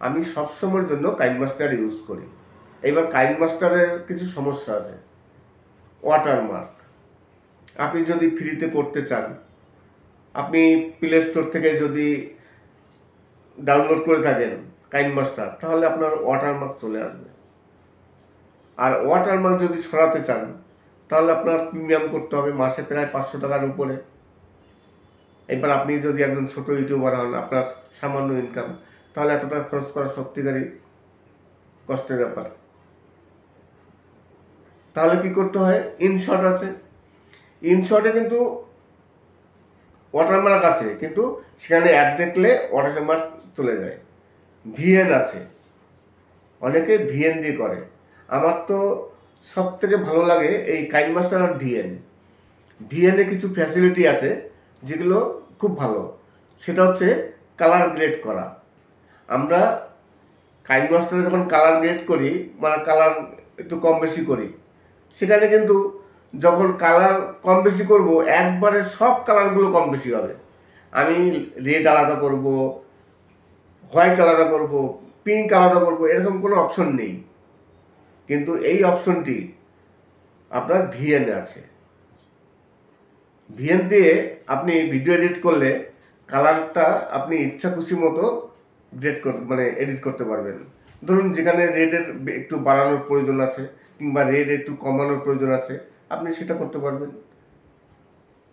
আমি সবসময়ের জন্য কাইনমাস্টার ইউজ করি। এবার কাইনমাস্টারের কিছু সমস্যা আছে। ওয়াটারমার্ক আপনি যদি ফ্রিতে করতে চান, আপনি প্লে স্টোর থেকে যদি ডাউনলোড করে থাকেন কাইনমাস্টার, তাহলে আপনার ওয়াটারমার্ক চলে আসবে। আর ওয়াটারমার্ক যদি সরাতে চান, তাহলে আপনার প্রিমিয়াম করতে হবে মাসে প্রায় 500 টাকার উপরে। এবার আপনি যদি একজন ছোট ইউটিউবার হন, আপনার সামান্য ইনকাম, তাহলে এত টাকা খরচ করা সত্যিকারই কষ্টের ব্যাপার। তাহলে কি করতে হয়? ইনশট আছে, ইনশটে কিন্তু ওয়াটারমার্ক আছে, কিন্তু সেখানে অ্যাড দেখলে ওয়াটারমার্ক চলে যায়। ভিএন আছে, অনেকে ভিএন দিয়ে করে। আমার তো সব থেকে ভালো লাগে এই কাইনমাস্টার আর ভিএন। ভিএনে কিছু ফ্যাসিলিটি আছে যেগুলো খুব ভালো। সেটা হচ্ছে কালার গ্রেড করা। আমরা কাইনমাস্টারে যখন কালার গ্রেড করি, মানে কালার একটু কম বেশি করি, সেখানে কিন্তু যখন কালার কম বেশি করব, একবারে সব কালারগুলো কম বেশি হবে। আমি রেড আলাদা করব, হোয়াইট আলাদা করব, পিঙ্ক আলাদা করব, এরকম কোনো অপশন নেই। কিন্তু এই অপশনটি আপনার ভিএনে আছে। ভিএন দিয়ে আপনি ভিডিও এডিট করলে কালারটা আপনি ইচ্ছা খুশি মতো এডিট করতে পারবেন। ধরুন যেখানে রেডের একটু বাড়ানোর প্রয়োজন আছে কিংবা রেড একটু কমানোর প্রয়োজন আছে, আপনি সেটা করতে পারবেন।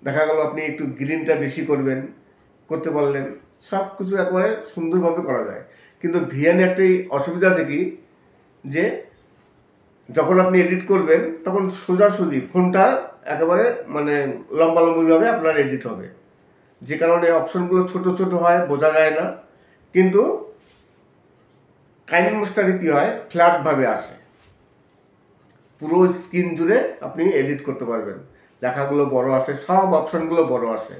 দেখা গেল আপনি একটু গ্রিনটা বেশি করতে পারলেন। সব কিছু একবারে সুন্দরভাবে করা যায়। কিন্তু ভিএনে একটি অসুবিধা আছে কি, যে যখন আপনি এডিট করবেন তখন সোজাসুজি ফোনটা একেবারে লম্বালম্বিভাবে আপনার এডিট হবে, যে কারণে অপশনগুলো ছোট ছোট হয়, বোঝা যায় না। কিন্তু কাইনমাস্টারে কি হয়, ফ্ল্যাটভাবে আসে, পুরো স্ক্রিন জুড়ে আপনি এডিট করতে পারবেন। লেখাগুলো বড় আসে, সব অপশনগুলো বড় আসে।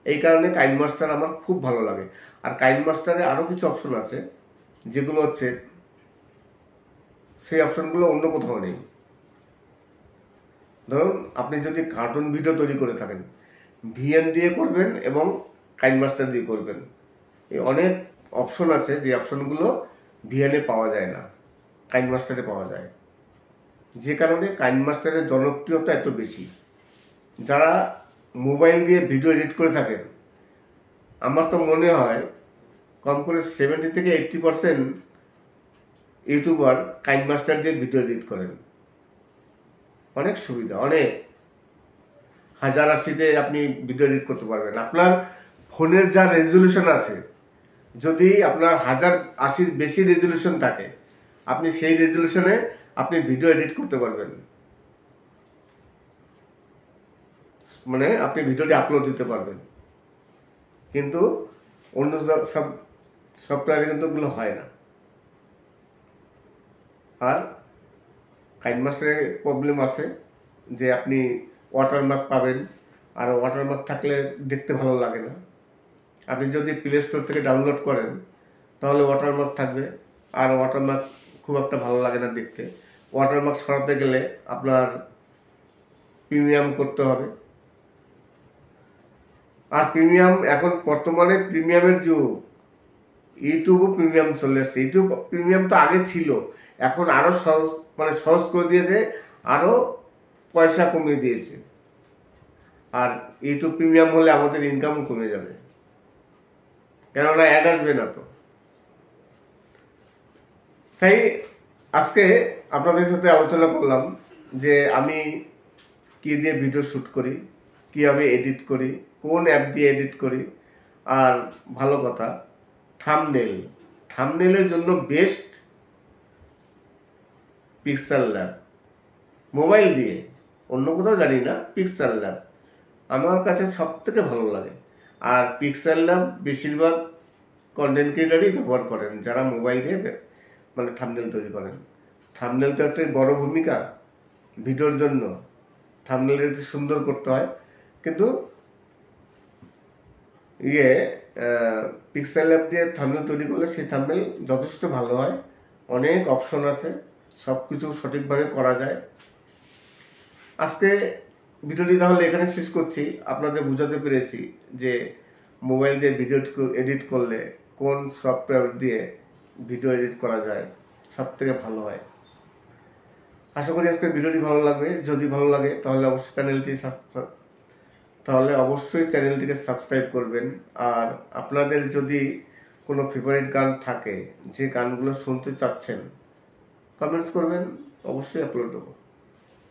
এই কারণে কাইনমাস্টার আমার খুব ভালো লাগে। আর কাইনমাস্টারে আরও কিছু অপশন আছে যেগুলো হচ্ছে সেই অপশনগুলো অন্য কোথাও নেই। ধরুন আপনি যদি কার্টুন ভিডিও তৈরি করে থাকেন, ভিএন দিয়ে করবেন এবং কাইনমাস্টার দিয়ে করবেন। এই অনেক অপশন আছে যে অপশনগুলো ভিএনে পাওয়া যায় না, কাইনমাস্টারে পাওয়া যায়। যে কারণে কাইনমাস্টারের জনপ্রিয়তা এত বেশি। যারা মোবাইল দিয়ে ভিডিও এডিট করে থাকেন, আমার তো মনে হয় কম করে 70 থেকে 80% ইউটিউবার কাইনমাস্টার দিয়ে ভিডিও এডিট করেন। অনেক সুবিধা, অনেক 1080-তে আপনি ভিডিও এডিট করতে পারবেন। আপনার ফোনের যা রেজলিউশন আছে, যদি আপনার 1080-র বেশি রেজলিউশন থাকে, আপনি সেই রেজলিউশনে আপনি ভিডিও এডিট করতে পারবেন। আপনি ভিডিওটি আপলোড দিতে পারবেন। কিন্তু অন্য সব সফটওয়্যারে কিন্তু ওগুলো হয় না। আর কাইনমাস্টারে প্রবলেম আছে যে আপনি ওয়াটারমার্ক পাবেন, আর ওয়াটারমার্ক থাকলে দেখতে ভালো লাগে না। আপনি যদি প্লে স্টোর থেকে ডাউনলোড করেন তাহলে ওয়াটারমার্ক থাকবে, আর ওয়াটারমার্ক খুব একটা ভালো লাগে না দেখতে। ওয়াটারমার্ক সরাতে গেলে আপনার প্রিমিয়াম করতে হবে। আর প্রিমিয়াম, এখন বর্তমানে প্রিমিয়ামের যুগ, ইউটিউবও প্রিমিয়াম চলে এসছে। ইউটিউব প্রিমিয়াম তো আগে ছিল, এখন আরও সহজ করে দিয়েছে, আরও পয়সা কমিয়ে দিয়েছে। আর ইউটিউব প্রিমিয়াম হলে আমাদের ইনকামও কমে যাবে, কেননা অ্যাড আসবে না তো। তাই আজকে আপনাদের সাথে আলোচনা করলাম যে আমি কী দিয়ে ভিডিও শ্যুট করি, কীভাবে এডিট করি, কোন অ্যাপ দিয়ে এডিট করি। আর ভালো কথা, থাম্বনেলের জন্য বেস্ট পিক্সেল ল্যাব। মোবাইল দিয়ে, অন্য কোথাও জানি না, পিক্সেল ল্যাব আমার কাছে সব থেকে ভালো লাগে। আর পিক্সেল ল্যাব বেশিরভাগ কন্টেন্ট ক্রিয়েটারই ব্যবহার করেন, যারা মোবাইল দিয়ে থাম্বনেল তৈরি করেন। থাম্বনেল তো একটা বড় ভূমিকা ভিডিওর জন্য। থাম্বনেল একটু সুন্দর করতে হয়, কিন্তু পিক্সেল ল্যাব দিয়ে থাম্বনেল তৈরি করলে সেই থাম্বনেল যথেষ্ট ভালো হয়। অনেক অপশন আছে, সব কিছু সঠিকভাবে করা যায়। আজকে ভিডিওটি তাহলে এখানে শেষ করছি। আপনাদের বোঝাতে পেরেছি যে মোবাইল দিয়ে ভিডিও এডিট করলে কোন সফটওয়্যার দিয়ে ভিডিও এডিট করা যায় সব থেকে ভালো হয়। আশা করি আজকের ভিডিওটি ভালো লাগবে। যদি ভালো লাগে তাহলে অবশ্যই চ্যানেলটিকে সাবস্ক্রাইব করবেন। আর আপনাদের যদি কোনো ফেভারিট গান থাকে, যে গানগুলো শুনতে চাচ্ছেন, কমেন্টস করবেন, অবশ্যই আপলোড দেবো।